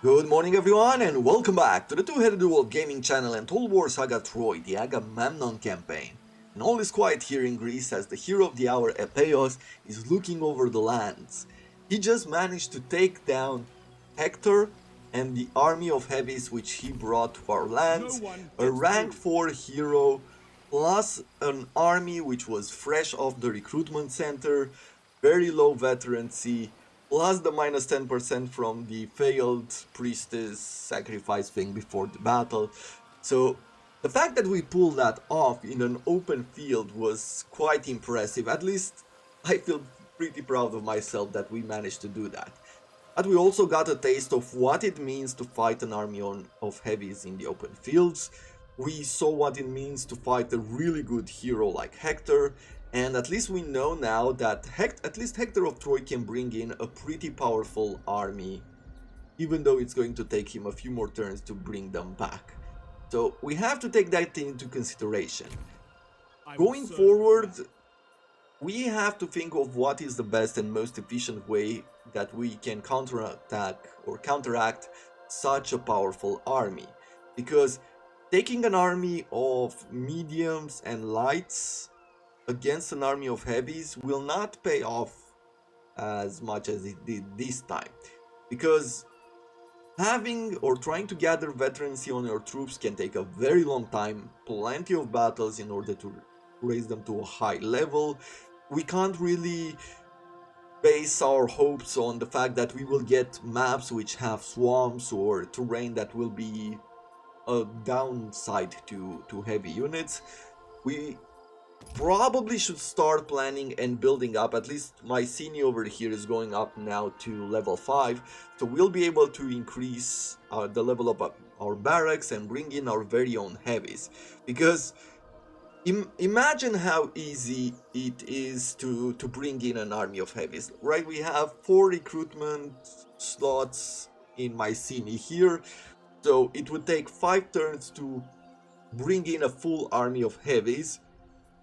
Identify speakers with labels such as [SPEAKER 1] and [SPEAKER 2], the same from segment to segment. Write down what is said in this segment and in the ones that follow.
[SPEAKER 1] Good morning everyone and welcome back to the Two-Headed Duel Gaming channel and Total War Saga Troy, the Agamemnon campaign. And all is quiet here in Greece as the hero of the hour Epeios is looking over the lands. He just managed to take down Hector and the army of heavies which he brought to our lands, a rank 4 hero plus an army which was fresh off the recruitment center, very low veterancy, plus the minus 10% from the failed priestess sacrifice thing before the battle. So the fact that we pulled that off in an open field was quite impressive. At least I feel pretty proud of myself that we managed to do that. But we also got a taste of what it means to fight an army of heavies in the open fields. We saw what it means to fight a really good hero like Hector, and at least we know now that at least Hector of Troy can bring in a pretty powerful army, even though it's going to take him a few more turns to bring them back. So we have to take that into consideration. Going forward, we have to think of what is the best and most efficient way that we can counterattack or counteract such a powerful army. Because taking an army of mediums and lights against an army of heavies will not pay off as much as it did this time. Because having or trying to gather veterancy on your troops can take a very long time, plenty of battles in order to raise them to a high level. We can't really base our hopes on the fact that we will get maps which have swamps or terrain that will be a downside to heavy units. We probably should start planning and building up. At least my senior over here is going up now to level 5, so we'll be able to increase the level of our barracks and bring in our very own heavies. Because imagine how easy it is to bring in an army of heavies, right? We have 4 recruitment slots in my senior here, so it would take 5 turns to bring in a full army of heavies.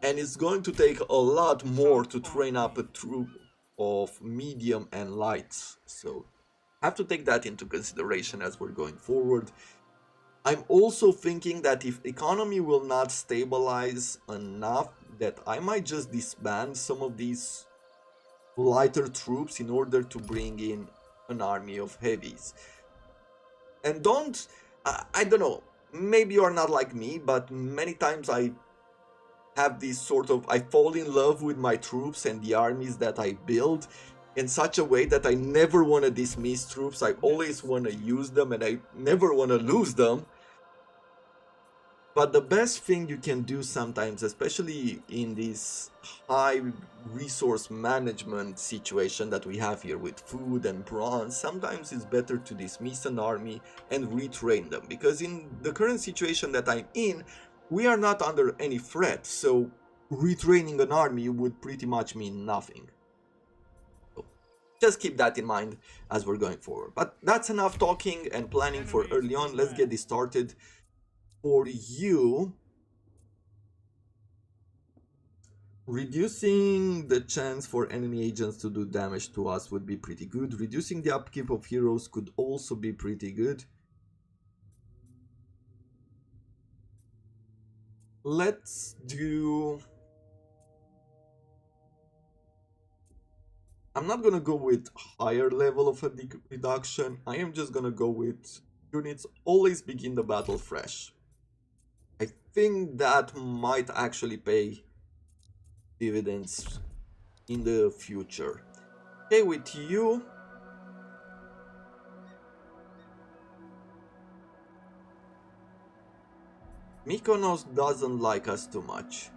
[SPEAKER 1] And it's going to take a lot more to train up a troop of medium and lights. So have to take that into consideration as we're going forward. I'm also thinking that if economy will not stabilize enough, that I might just disband some of these lighter troops in order to bring in an army of heavies. And I don't know, maybe you're not like me, but many times I have this I fall in love with my troops and the armies that I build in such a way that I never want to dismiss troops. I always want to use them and I never want to lose them. But the best thing you can do sometimes, especially in this high resource management situation that we have here with food and bronze, sometimes it's better to dismiss an army and retrain them. Because in the current situation that I'm in, we are not under any threat, so retraining an army would pretty much mean nothing. So just keep that in mind as we're going forward. But that's enough talking and planning for early on. Let's get this started. For you, reducing the chance for enemy agents to do damage to us would be pretty good. Reducing the upkeep of heroes could also be pretty good. Let's do... I'm not gonna go with higher level of a reduction. I am just gonna go with units always begin the battle fresh. I think that might actually pay dividends in the future. Okay, with you... Mykonos doesn't like us too much.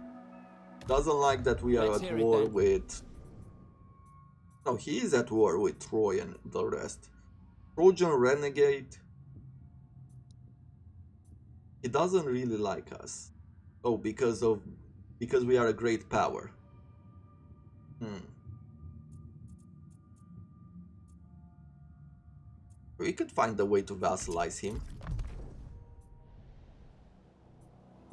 [SPEAKER 1] Doesn't like that we are at war with... No, he is at war with Troy and the rest. Trojan Renegade. He doesn't really like us. Oh, because we are a great power. We could find a way to vassalize him.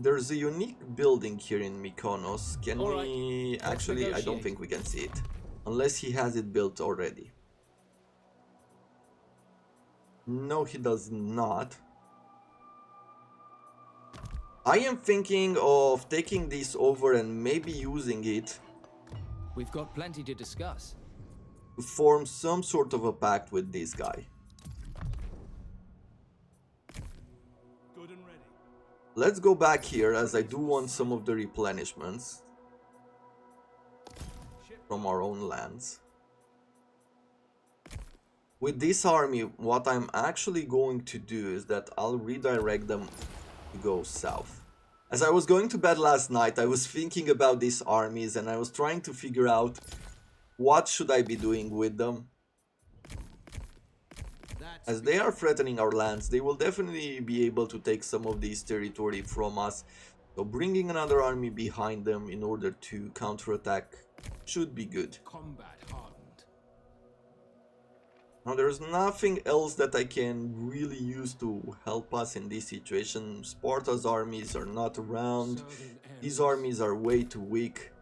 [SPEAKER 1] There's a unique building here in Mykonos. Can we... Actually, I don't think we can see it. Unless he has it built already. No, he does not. I am thinking of taking this over and maybe using it
[SPEAKER 2] We've got plenty to discuss.
[SPEAKER 1] to form some sort of a pact with this guy.
[SPEAKER 3] Good and ready.
[SPEAKER 1] Let's go back here, as I do want some of the replenishments from our own lands. With this army, what I'm actually going to do is that I'll redirect them to go south. As I was going to bed last night, I was thinking about these armies and I was trying to figure out what should I be doing with them. As they are threatening our lands, they will definitely be able to take some of this territory from us. So bringing another army behind them in order to counterattack should be good.
[SPEAKER 3] Combat hardened.
[SPEAKER 1] Now there's nothing else that I can really use to help us in this situation. Sparta's armies are not around. These armies are way too weak.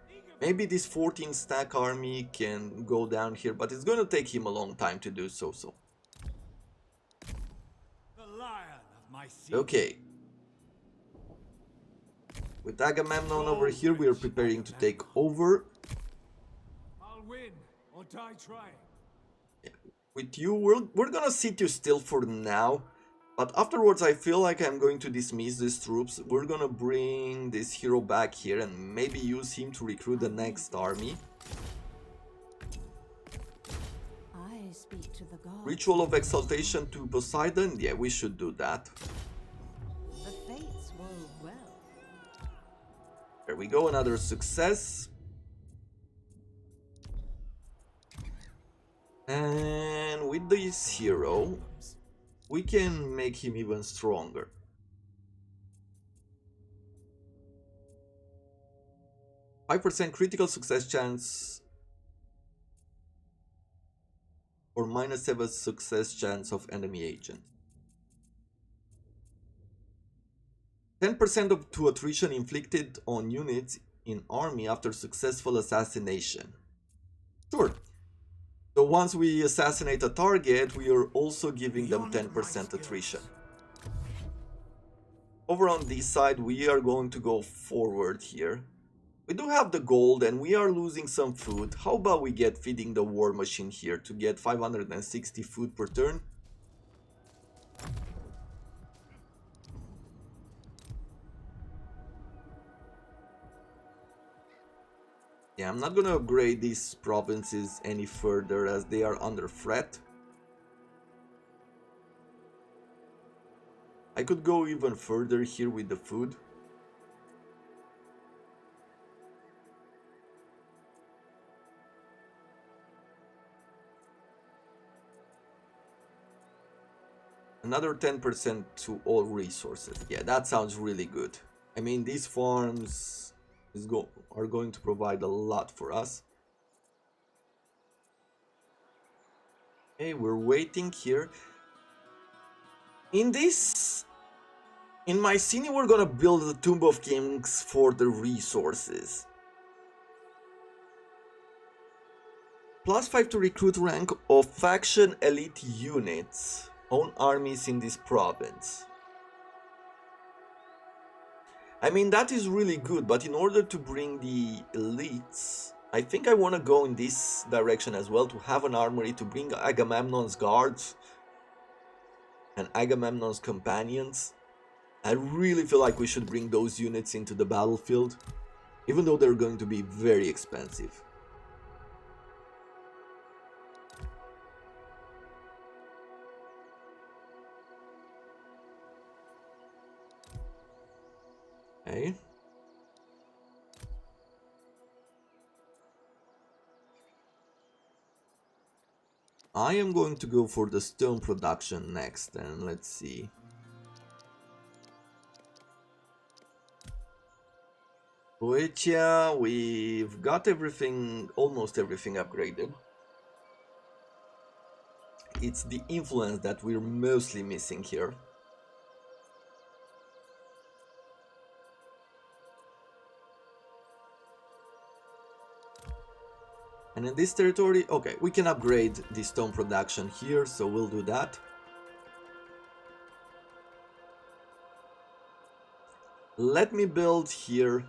[SPEAKER 1] Maybe this 14 stack army can go down here, but it's gonna take him a long time to do so.
[SPEAKER 3] The lion of my seed.
[SPEAKER 1] Okay. With Agamemnon over here, we are preparing to take over.
[SPEAKER 3] I'll win or die trying.
[SPEAKER 1] With you, we're gonna sit you still for now. But afterwards, I feel like I'm going to dismiss these troops. We're gonna bring this hero back here and maybe use him to recruit the next army.
[SPEAKER 4] I speak to the gods.
[SPEAKER 1] Ritual of exaltation to Poseidon. Yeah, we should do that.
[SPEAKER 4] The fates wove well.
[SPEAKER 1] There we go, another success. And with this hero, we can make him even stronger. %5 critical success chance or -7 success chance of enemy agent. 10% to attrition inflicted on units in army after successful assassination. Sure. So once we assassinate a target, we are also giving them 10% attrition. Over on this side, we are going to go forward here. We do have the gold and we are losing some food. How about we get feeding the war machine here to get 560 food per turn? Yeah, I'm not gonna upgrade these provinces any further as they are under threat. I could go even further here with the food. Another 10% to all resources. Yeah, that sounds really good. I mean, these farms are going to provide a lot for us. Okay, we're waiting here. In Mycenae, we're gonna build the Tomb of Kings for the resources. +5 to recruit rank of faction elite units. Own armies in this province. I mean, that is really good, but in order to bring the elites, I think I want to go in this direction as well, to have an armory to bring Agamemnon's guards and Agamemnon's companions. I really feel like we should bring those units into the battlefield, even though they're going to be very expensive. Okay. I am going to go for the stone production next, and let's see. Boeotia, we've got everything, almost everything upgraded. It's the influence that we're mostly missing here. And in this territory, okay, we can upgrade the stone production here, so we'll do that. Let me build here.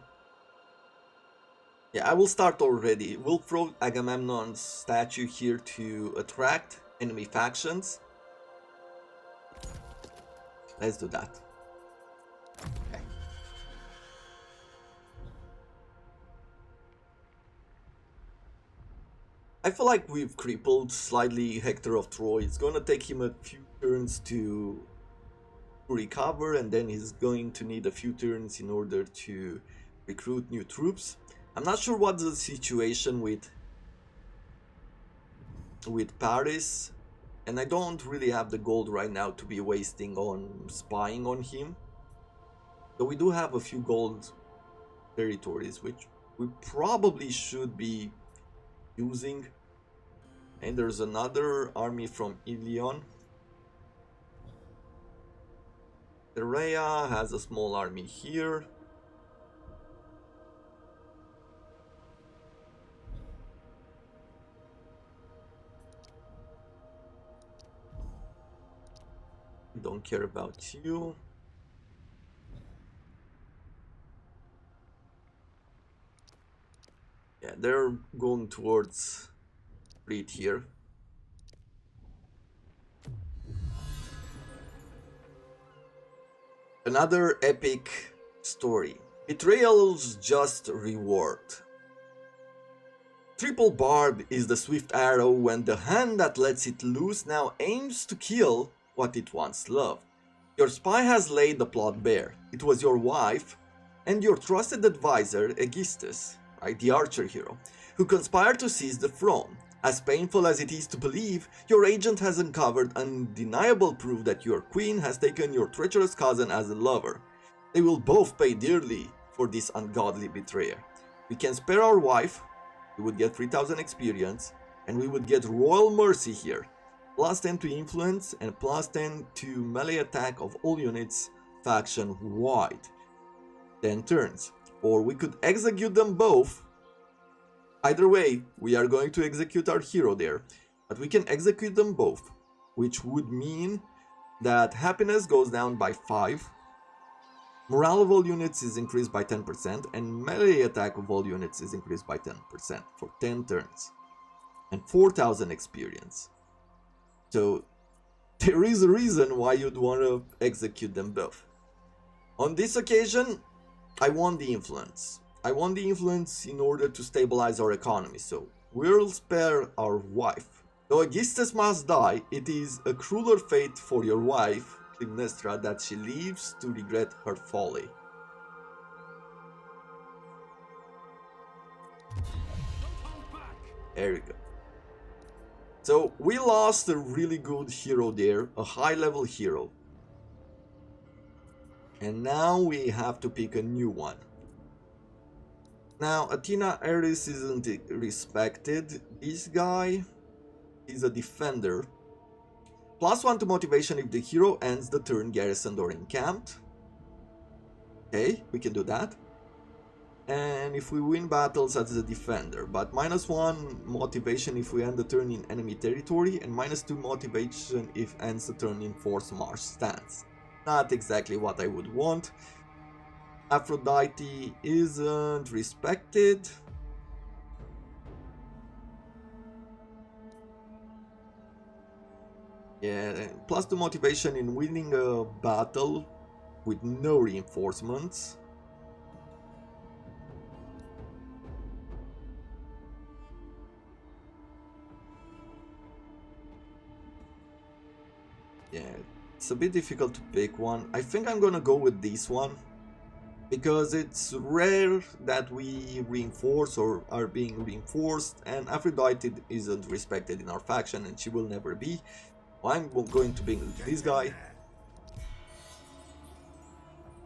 [SPEAKER 1] Yeah, I will start already. We'll throw Agamemnon's statue here to attract enemy factions. Let's do that. Okay. I feel like we've crippled slightly Hector of Troy. It's gonna take him a few turns to recover, and then he's going to need a few turns in order to recruit new troops. I'm not sure what's the situation with Paris, and I don't really have the gold right now to be wasting on spying on him. So we do have a few gold territories which we probably should be using. And there's another army from Ilion. Terea has a small army here. Don't care about you. Yeah, they're going towards Crete here. Another epic story. Betrayal's just reward. Triple barb is the swift arrow when the hand that lets it loose now aims to kill what it once loved. Your spy has laid the plot bare. It was your wife and your trusted advisor, Aegisthus, right, the archer hero, who conspired to seize the throne. As painful as it is to believe, your agent has uncovered undeniable proof that your queen has taken your treacherous cousin as a lover. They will both pay dearly for this ungodly betrayer. We can spare our wife, we would get 3000 experience, and we would get royal mercy here. Plus 10 to influence and plus 10 to melee attack of all units faction wide. 10 turns. Or we could execute them both. Either way, we are going to execute our hero there, but we can execute them both, which would mean that happiness goes down by 5, morale of all units is increased by 10%, and melee attack of all units is increased by 10% for 10 turns, and 4000 experience. So there is a reason why you'd want to execute them both. On this occasion, I want the influence. I want the influence in order to stabilize our economy, so we'll spare our wife. Though Aegisthus must die, it is a crueler fate for your wife, Clytemnestra, that she lives to regret her folly. There we go. So we lost a really good hero there, a high level hero. And now we have to pick a new one. Now, Athena Ares isn't respected. This guy is a defender. Plus 1 to motivation if the hero ends the turn garrisoned or encamped. Okay, we can do that. And if we win battles as a defender, but minus 1 motivation if we end the turn in enemy territory, and minus 2 motivation if ends the turn in force march stance. Not exactly what I would want. Aphrodite isn't respected. Yeah, plus 2 motivation in winning a battle with no reinforcements. Yeah, it's a bit difficult to pick one. I think I'm gonna go with this one, because it's rare that we reinforce or are being reinforced, and Aphrodite isn't respected in our faction and she will never be. I'm going to bring this guy.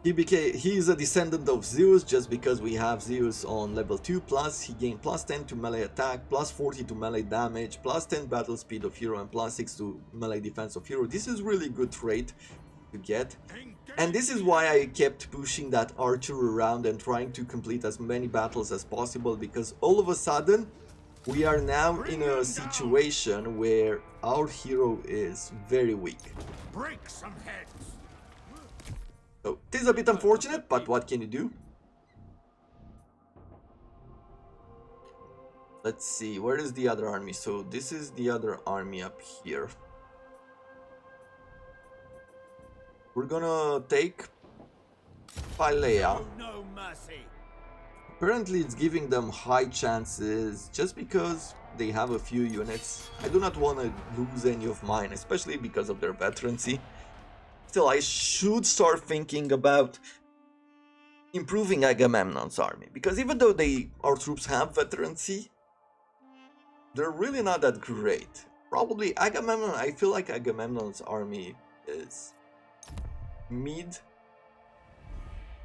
[SPEAKER 1] He is a descendant of Zeus just because we have Zeus on level 2, plus he gained plus 10 to melee attack, plus 40 to melee damage, plus 10 battle speed of hero, and plus 6 to melee defense of hero. This is really good trait to get. And this is why I kept pushing that archer around and trying to complete as many battles as possible, because all of a sudden we are now in a situation where our hero is very weak.
[SPEAKER 3] Break some heads.
[SPEAKER 1] So it is a bit unfortunate, but what can you do? Let's see, where is the other army? So this is the other army up here. We're gonna take Philea.
[SPEAKER 3] No mercy.
[SPEAKER 1] Apparently it's giving them high chances just because they have a few units. I do not want to lose any of mine, especially because of their veterancy. Still, I should start thinking about improving Agamemnon's army, because even though our troops have veterancy, they're really not that great. Probably Agamemnon, I feel like Agamemnon's army is mid,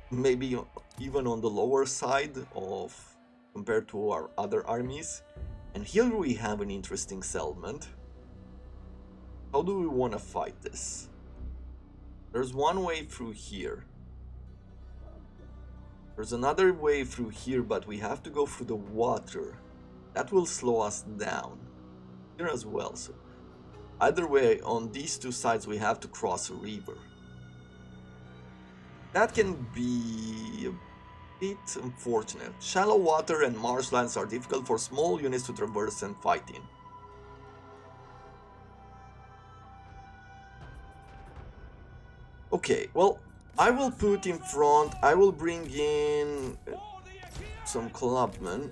[SPEAKER 1] maybe even on the lower side of compared to our other armies. And here we have an interesting settlement. How do we want to fight this? There's one way through here. There's another way through here, but we have to go through the water. That will slow us down. Here as well, so either way, on these two sides we have to cross a river. That can be a bit unfortunate. Shallow water and marshlands are difficult for small units to traverse and fight in. Okay, well, I will put in front, I will bring in some clubmen.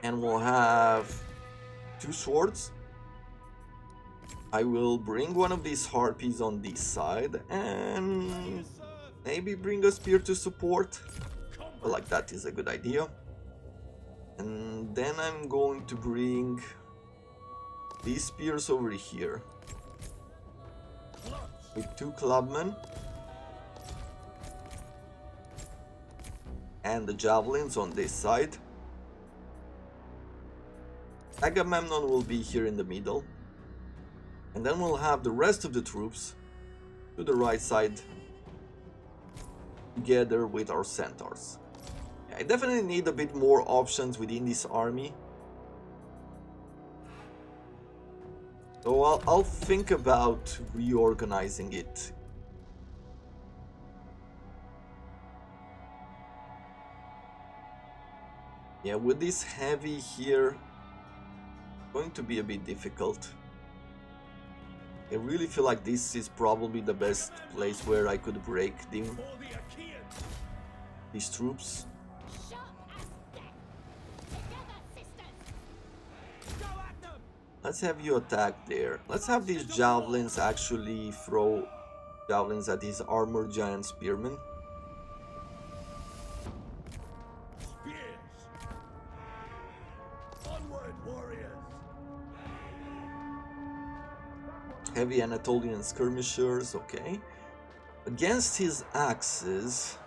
[SPEAKER 1] And we'll have 2 swords. I will bring one of these harpies on this side and maybe bring a spear to support. I like that is a good idea. And then I'm going to bring these spears over here with 2 clubmen and the javelins on this side. Agamemnon will be here in the middle, and then we'll have the rest of the troops to the right side together with our centaurs. I definitely need a bit more options within this army, so I'll think about reorganizing it. Yeah, with this heavy here, going to be a bit difficult. I really feel like this is probably the best place where I could break these troops. Let's have you attack there. Let's have these javelins actually throw javelins at these armored giant spearmen. Heavy Anatolian skirmishers, okay. Against his axes,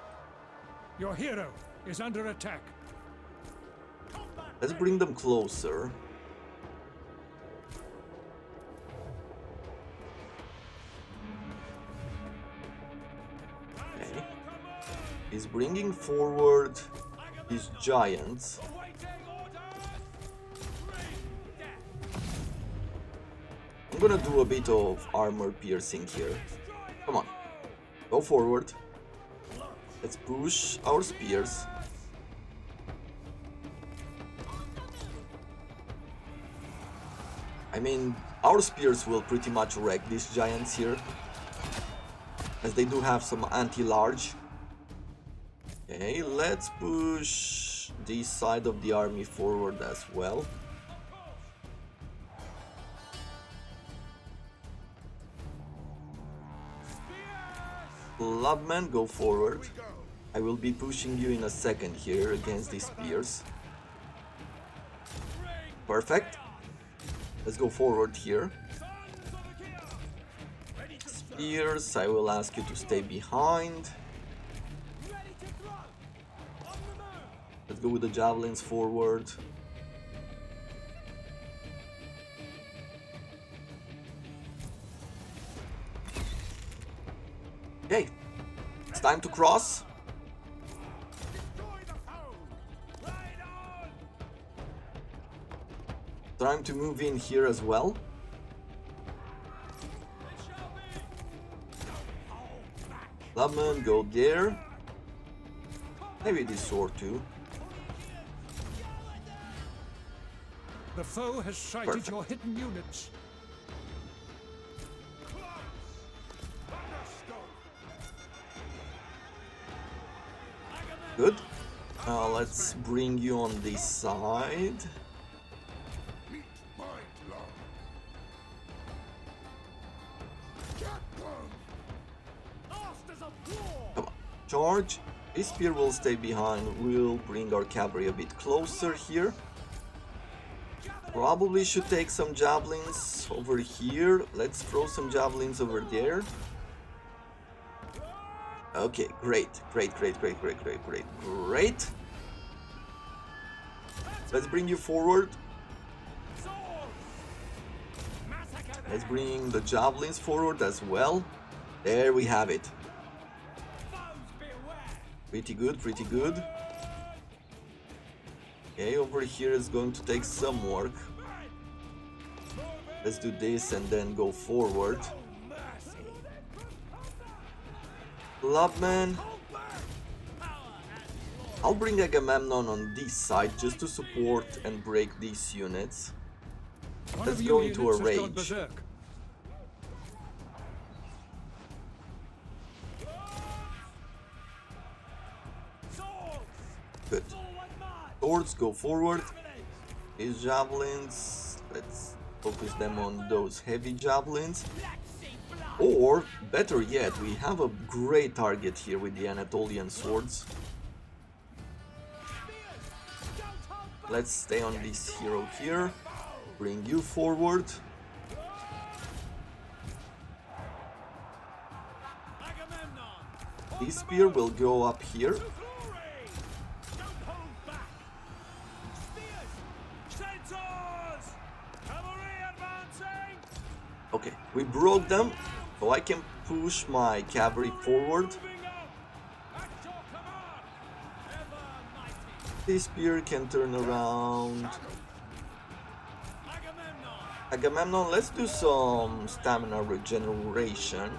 [SPEAKER 3] Your hero is under attack.
[SPEAKER 1] let's bring them closer. Okay. He's bringing forward these giants. I'm gonna do a bit of armor piercing here. Come on, go forward. Let's push our spears. I mean, our spears will pretty much wreck these giants here, as they do have some anti-large. Okay, let's push this side of the army forward as well. Clubman, go forward. I will be pushing you in a second here against these spears. Perfect. Let's go forward here. Spears, I will ask you to stay behind. Let's go with the javelins forward. Okay, it's time to cross. Time to move in here as well. Clubman, go there. Maybe this sword too.
[SPEAKER 3] The foe has sighted
[SPEAKER 1] Perfect.
[SPEAKER 3] your hidden units.
[SPEAKER 1] Good. Now let's bring you on this side. Come on, charge. This spear will stay behind. We'll bring our cavalry a bit closer here. Probably should take some javelins over here. Let's throw some javelins over there. Okay, great. Let's bring you forward. Let's bring the javelins forward as well. There we have it. Pretty good. Okay, over here is going to take some work. Let's do this and then go forward. Clubman. I'll bring Agamemnon on this side just to support and break these units. Let's go into a rage. Good. Swords, go forward. These javelins, let's focus them on those heavy javelins. Or, better yet, we have a great target here with the Anatolian swords. Let's stay on this hero here. Bring you forward. This spear will go up here. Okay, we broke them, so I can push my cavalry forward. This spear can turn around. Agamemnon, let's do some stamina regeneration.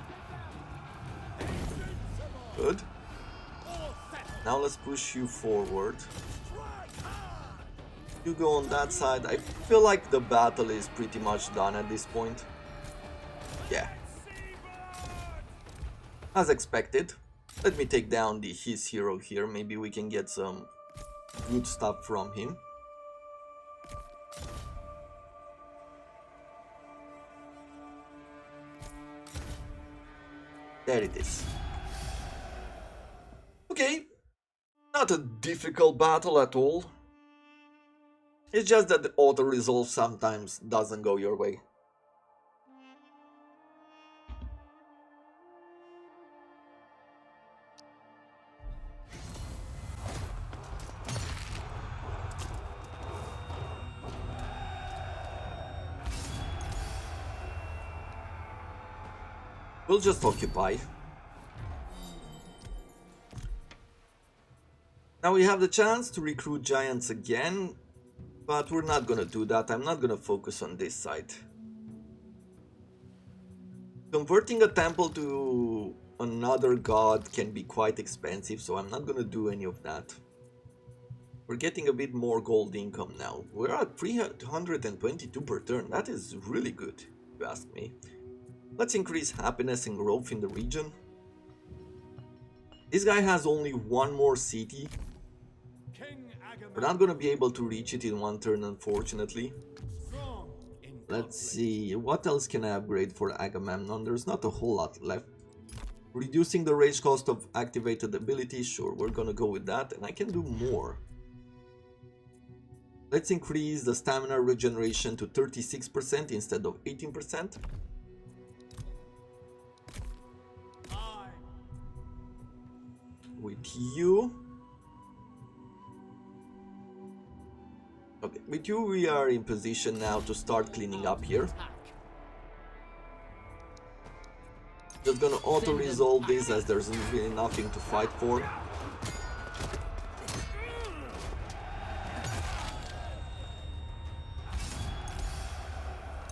[SPEAKER 1] Good. Now let's push you forward. You go on that side. I feel like the battle is pretty much done at this point. Yeah. As expected. Let me take down his hero here. Maybe we can get some good stuff from him. There it is. Okay. Not a difficult battle at all. It's just that the auto-resolve sometimes doesn't go your way. We'll just occupy. Now we have the chance to recruit giants again, but we're not gonna do that. I'm not gonna focus on this side. Converting a temple to another god can be quite expensive, so I'm not gonna do any of that. We're getting a bit more gold income now. We're at 322 per turn. That is really good, if you ask me. Let's increase happiness and growth in the region. This guy has only one more city. We're not gonna be able to reach it in one turn, unfortunately. Let's see, what else can I upgrade for Agamemnon? There's not a whole lot left. Reducing the rage cost of activated abilities, sure, we're gonna go with that, and I can do more. Let's increase the stamina regeneration to 36% instead of 18%. With you. Okay, with you we are in position now to start cleaning up here. Just gonna auto-resolve this as there's really nothing to fight for.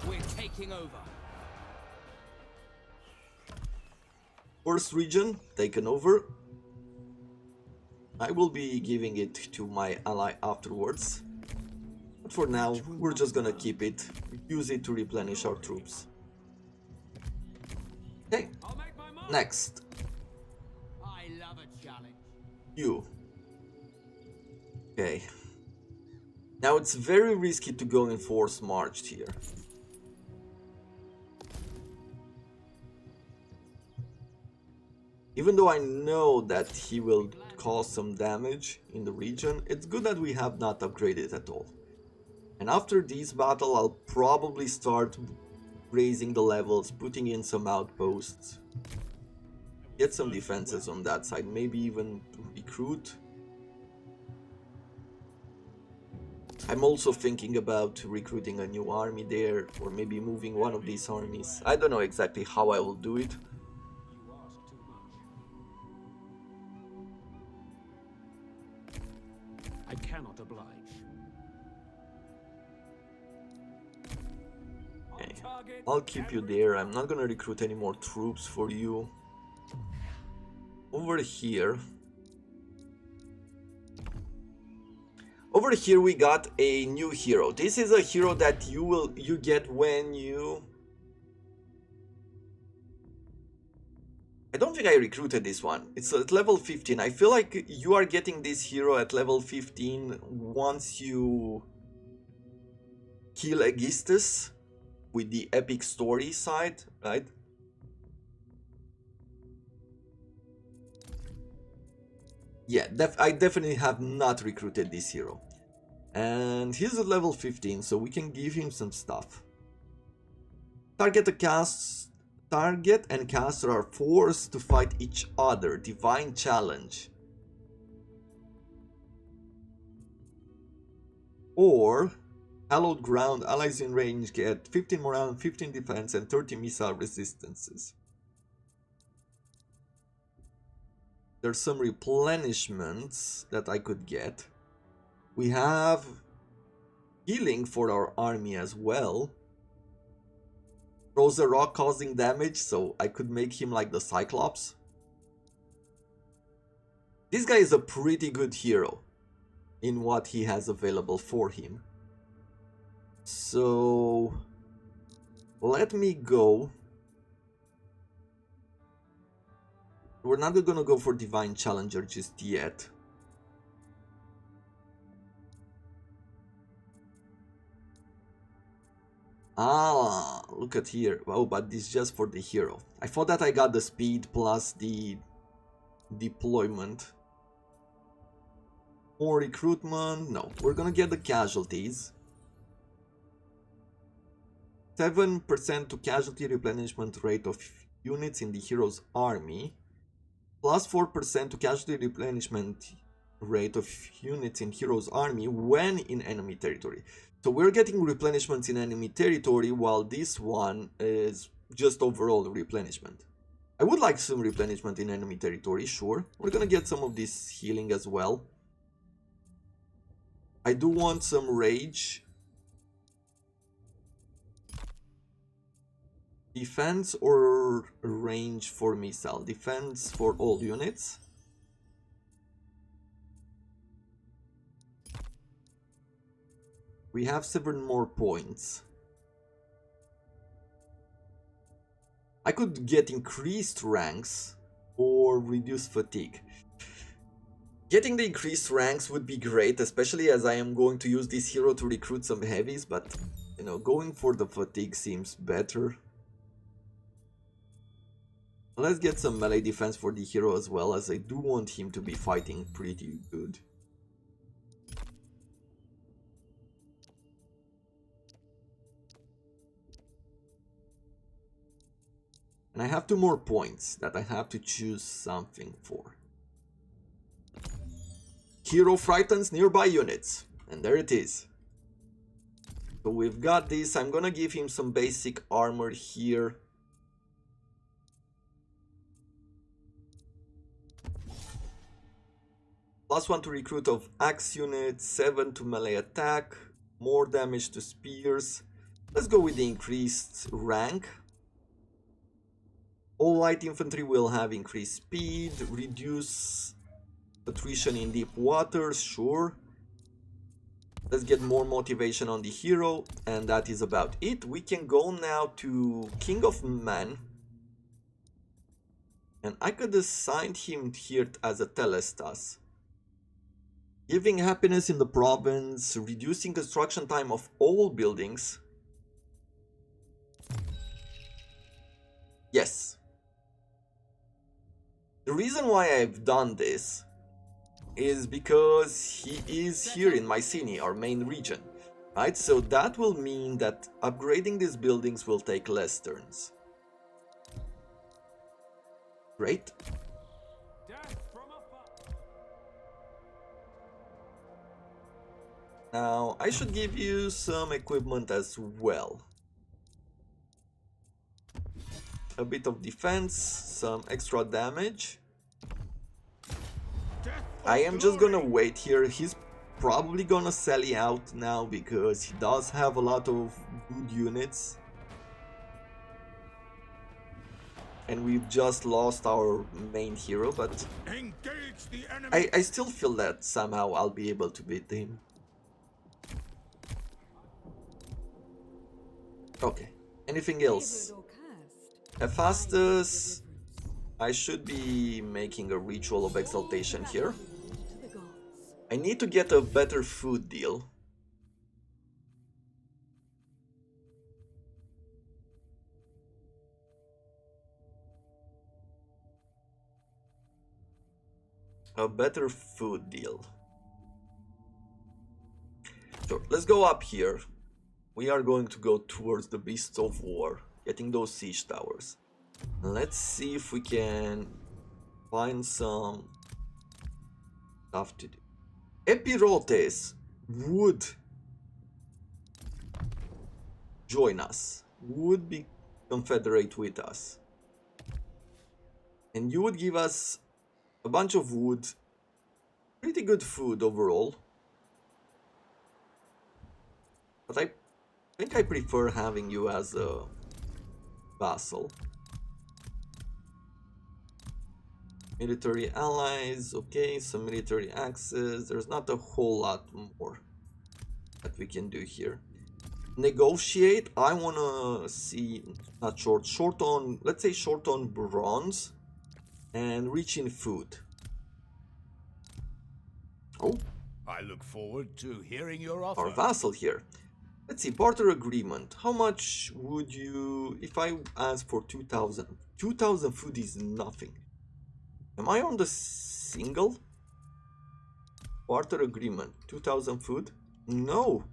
[SPEAKER 2] We're taking over.
[SPEAKER 1] First region taken over. I will be giving it to my ally afterwards. But for now, we're just gonna keep it, use it to replenish our troops. Okay,
[SPEAKER 3] I'll make my mark.
[SPEAKER 1] next,
[SPEAKER 3] I love a challenge.
[SPEAKER 1] you. Okay. Now it's very risky to go in force march here. Even though I know that he will cause some damage in the region, it's good that we have not upgraded at all. And after this battle, I'll probably start raising the levels, putting in some outposts, get some defenses on that side, maybe even recruit. I'm also thinking about recruiting a new army there, or maybe moving one of these armies. I don't know exactly how I will do it.
[SPEAKER 3] You ask too much. I cannot oblige.
[SPEAKER 1] Okay.
[SPEAKER 3] Target
[SPEAKER 1] I'll keep you there. I'm not gonna recruit any more troops for you. Over here. Over here we got a new hero. This is a hero that you get when you... I don't think I recruited this one. It's at level 15. I feel like you are getting this hero at level 15 once you kill Aegisthus with the epic story side, right? Yeah, I definitely have not recruited this hero. And he's at level 15, so we can give him some stuff. Target and caster are forced to fight each other. Divine challenge. Or hallowed ground, allies in range get 15 morale, 15 defense, and 30 missile resistances. There's some replenishments that I could get. We have healing for our army as well. Throws a rock causing damage, so I could make him like the Cyclops. This guy is a pretty good hero in what he has available for him. So let me go. We're not gonna go for Divine Challenger just yet. Ah, look at here. Oh, but this is just for the hero. I thought that I got the speed plus the deployment. More recruitment. No, we're gonna get the casualties. 7% to casualty replenishment rate of units in the hero's army. Plus 4% to casualty replenishment rate of units in hero's army when in enemy territory. So we're getting replenishments in enemy territory, while this one is just overall replenishment. I would like some replenishment in enemy territory, sure. We're gonna get some of this healing as well. I do want some rage. Defense or range for missile? Defense for all units. We have 7 more points. I could get increased ranks or reduce fatigue. Getting the increased ranks would be great, especially as I am going to use this hero to recruit some heavies, but you know, going for the fatigue seems better. Let's get some melee defense for the hero as well, as I do want him to be fighting pretty good. And I have 2 more points that I have to choose something for. Hero frightens nearby units. And there it is. So we've got this. I'm gonna give him some basic armor here. +1 to recruit of axe units, 7 to melee attack, more damage to spears. Let's go with the increased rank. All light infantry will have increased speed, reduce attrition in deep waters, sure. Let's get more motivation on the hero, and that is about it. We can go now to King of Men. And I could assign him here as a Telestas. Giving happiness in the province, reducing construction time of all buildings. Yes. The reason why I've done this is because he is here in Mycenae, our main region. Right, so that will mean that upgrading these buildings will take less turns. Great.
[SPEAKER 3] Death from afar.
[SPEAKER 1] Now, I should give you some equipment as well. A bit of defense, some extra damage. I am just gonna wait here. He's probably gonna sally out now because he does have a lot of good units. And we've just lost our main hero, but
[SPEAKER 3] Engage the enemy.
[SPEAKER 1] I still feel that somehow I'll be able to beat him. Okay, anything else?
[SPEAKER 4] Favored or cursed,
[SPEAKER 1] Hephaestus, I should be making a ritual of exaltation here.
[SPEAKER 4] to the gods.
[SPEAKER 1] I need to get a better food deal. A better food deal. So let's go up here. We are going to go towards the Beasts of War, getting those siege towers. Let's see if we can find some stuff to do. Epirotes would join us, would be confederate with us. And you would give us a bunch of wood, pretty good food overall. But I think I prefer having you as a vassal. Military allies, okay, some military access. There's not a whole lot more that we can do here. Negotiate, I wanna see, not short on, let's say short on bronze. And rich in food. Oh,
[SPEAKER 3] I look forward to hearing your offer.
[SPEAKER 1] our vassal here. Let's see, barter agreement. How much would you, if I ask for 2,000? 2,000 food is nothing. Am I on the single? Barter agreement, 2,000 food? No.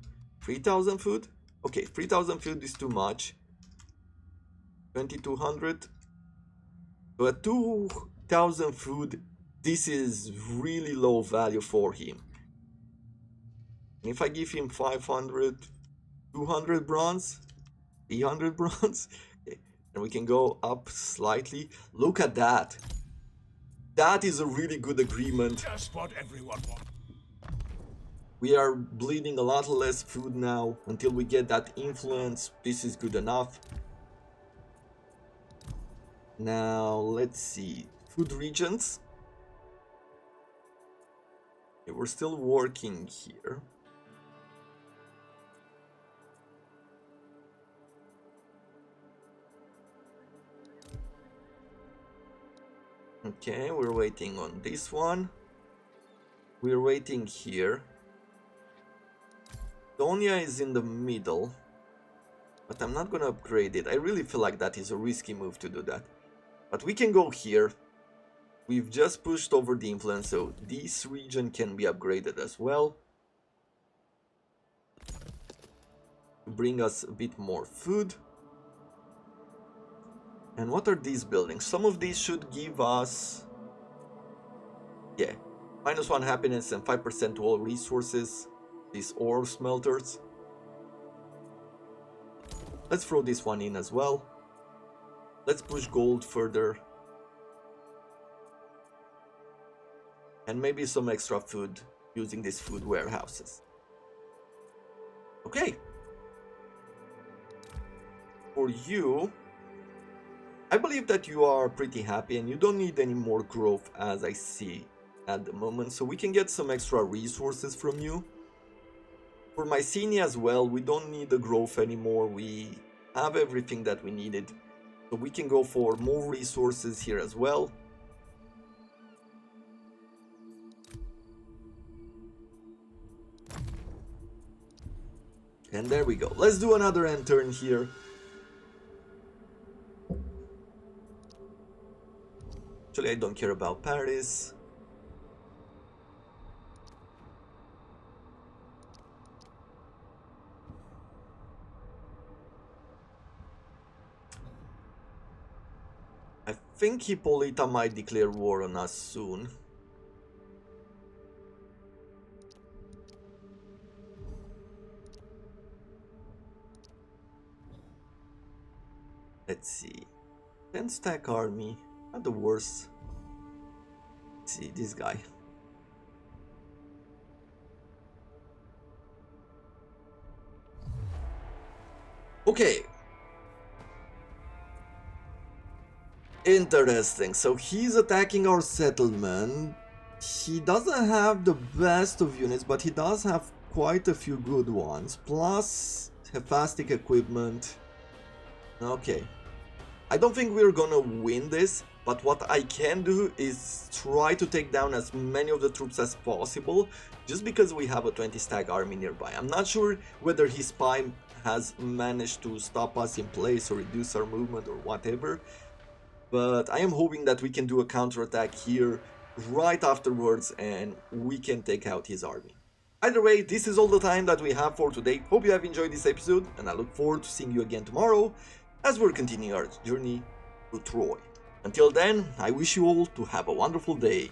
[SPEAKER 1] 3,000 food? Okay, 3,000 food is too much. 2,200. So at 2,000 food, this is really low value for him. And if I give him 500, 200 bronze, 300 bronze, okay, and we can go up slightly. Look at that. That is a really good agreement.
[SPEAKER 3] Just what everyone wants.
[SPEAKER 1] We are bleeding a lot less food now until we get that influence. This is good enough. Now, let's see. Food regions. Okay, we're still working here. Okay, we're waiting on this one. We're waiting here. Donia is in the middle. But I'm not gonna upgrade it. I really feel like that is a risky move to do that. But we can go here. We've just pushed over the influence, so this region can be upgraded as well. To bring us a bit more food. And what are these buildings? Some of these should give us... yeah, -1 happiness and 5% to all resources. These ore smelters. Let's throw this one in as well. Let's push gold further. And maybe some extra food using these food warehouses. Okay. For you, I believe that you are pretty happy and you don't need any more growth as I see at the moment, so we can get some extra resources from you. For Mycenae as well, we don't need the growth anymore, we have everything that we needed, so we can go for more resources here as well. And there we go. Let's do another end turn here. Actually, I don't care about Paris. I think Hippolyta might declare war on us soon. Let's see. 10 stack army. Not the worst. Let's see, this guy. Okay. Interesting. So he's attacking our settlement. He doesn't have the best of units, but he does have quite a few good ones. Plus, Hephastic equipment. Okay. I don't think we're gonna win this, but what I can do is try to take down as many of the troops as possible, just because we have a 20 stag army nearby. I'm not sure whether his spy has managed to stop us in place or reduce our movement or whatever, but I am hoping that we can do a counterattack here right afterwards and we can take out his army. Either way, this is all the time that we have for today. Hope you have enjoyed this episode, and I look forward to seeing you again tomorrow as we're continuing our journey to Troy. Until then, I wish you all to have a wonderful day.